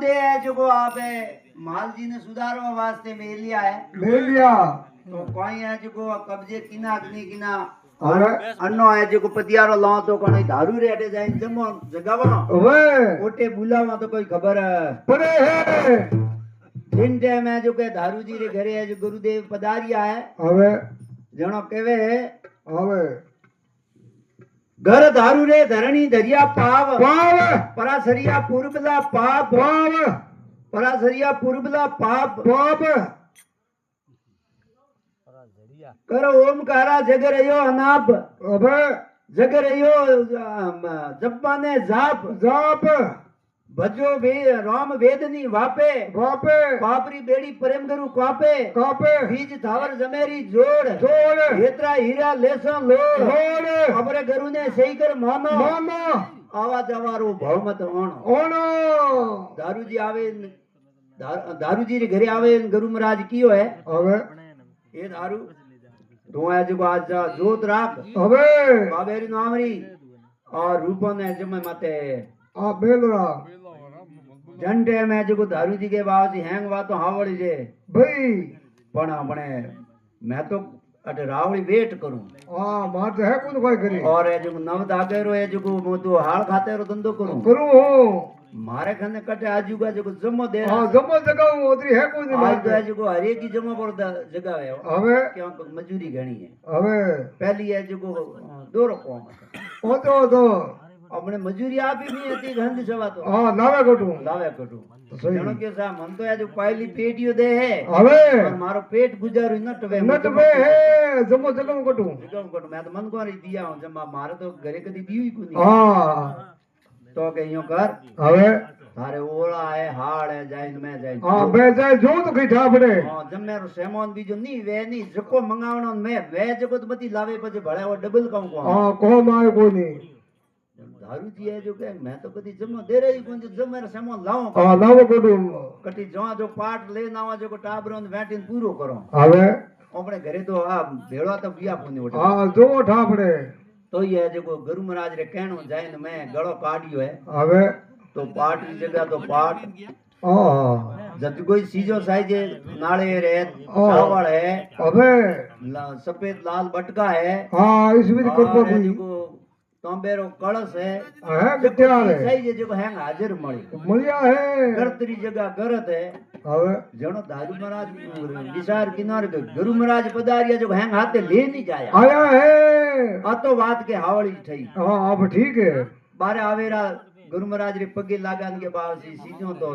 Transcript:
दे है जो को आप है माल जी ने सुधारवा वास्ते में लिया है ले लिया तो कोई है जो को कब्जे किना किनी किना હવે अन्नो है जो को पतियारो लाओ तो कोई दारू रेटे जाए जमो जगावनो હવે ओटे बुलावा तो कोई खबर પડે હે दिन टाइम है जो के दारू जी रे घरे है जो गुरुदेव पधारिया है હવે जणो केवे હવે घर दारू रे धरणी धरिया पाव પાવ परासरिया पूर्वला पाप પાવ परासरिया पूर्वला पाप પાપ करो ओमकारा जगरयो अनाप હવે जगरयो जप्पाने जाप જાપ भजो वे राम वेदनी वापे વાપે पापरी बेड़ी प्रेम गुरु क्वापे કાપે बीज थावर जमेरी जोड़ જોડ हेतरा हीरा लेसन लोड़ લોડ अपने गुरु ने सही कर मानो માનો आवा जवारो भाव मत ओण ઓણો दारू जी आवे दारू जी रे घरे आवे गुरु महाराज कियो है હવે ये दारू तो है जो आज जोत राख હવે बाबेरी नामरी और रूपो ने जमे मते આ બેલરા झंडे में जो दारू जी के बाबा हैंग वा तो हावड़ी जे ભાઈ पण अपने मैं तो अटे रावड़ी वेट करूं આ માથે હે કોણ કોઈ કરી और ये जो नव दागेरो है जो मो तो हाल खाते रो धंधो करूं કરું હું मारे खने कटे आजूगा जो जमो दे આ જમો જગાવું ઓતરી હે કોઈ आज तो માથે है जो हर एक की जमो पर जगह है હવે क्यों मजूरी घणी है હવે पहली है जो दोरो कोम ઓતો તો अपने मजूरी आपी नहीं हती गंद सवा तो આ લાવે કોટું लावे कटू सही। जणो के सा मन तो है जो पहली पेटियो दे है હવે और मारो पेट गुजारो न टवे નટ બે હે જમો જગાવું કોટું निगम कटू मैं तो मन को नहीं दिया हूं जब मारे तो घरे कदी दी ही कोनी હા तो के यूं कर હવે थारे ओला है हाड़ है जाइन मैं जाइन આ બે જાય જો તો કઈ ઠાપડે हां जब मेरो सेमोन बीजो नी वे नी जको मंगावणो मैं वे जको तो बती लावे पछे भळे वो डबल कहूं को આ કોમ આવે કોઈ નહીં दारू जी है जो के मैं तो कदी जमो दे रही कोन जब मेरो सेमोन लाओ આ લાવો કોટું कटी जो जो पाट ले नावा जो टाबरो वेटिन पूरो करो હવે अपने घरे तो आ भेड़ो तो बिया कोनी उठे આ જો ઠાપડે तो ये जो गुरु महाराज रे कहणो जाइन मैं गळो काढियो है હવે तो पाट की जगह तो पाट આ जब कोई सीजो साइजे नाळेर है ओ। चावल है હવે सफेद लाल बटका है આ ઈસવી કરતો और કોઈ जो तांबेरो कलश है હે કેટલા રે साइजे जो हैंग हाजिर मळी મળ્યા હે करतरी जगह गरत है હવે जणो दारू महाराज विचार किनारे के गुरु महाराज पधारिया जो हैंग हाथे ले नहीं जाया આયા હે आ तो बात के हावड़ी थई હા अब ठीक है बारे आवेरा गुरु महाराज रे पगे लागान के बाद सीजो तो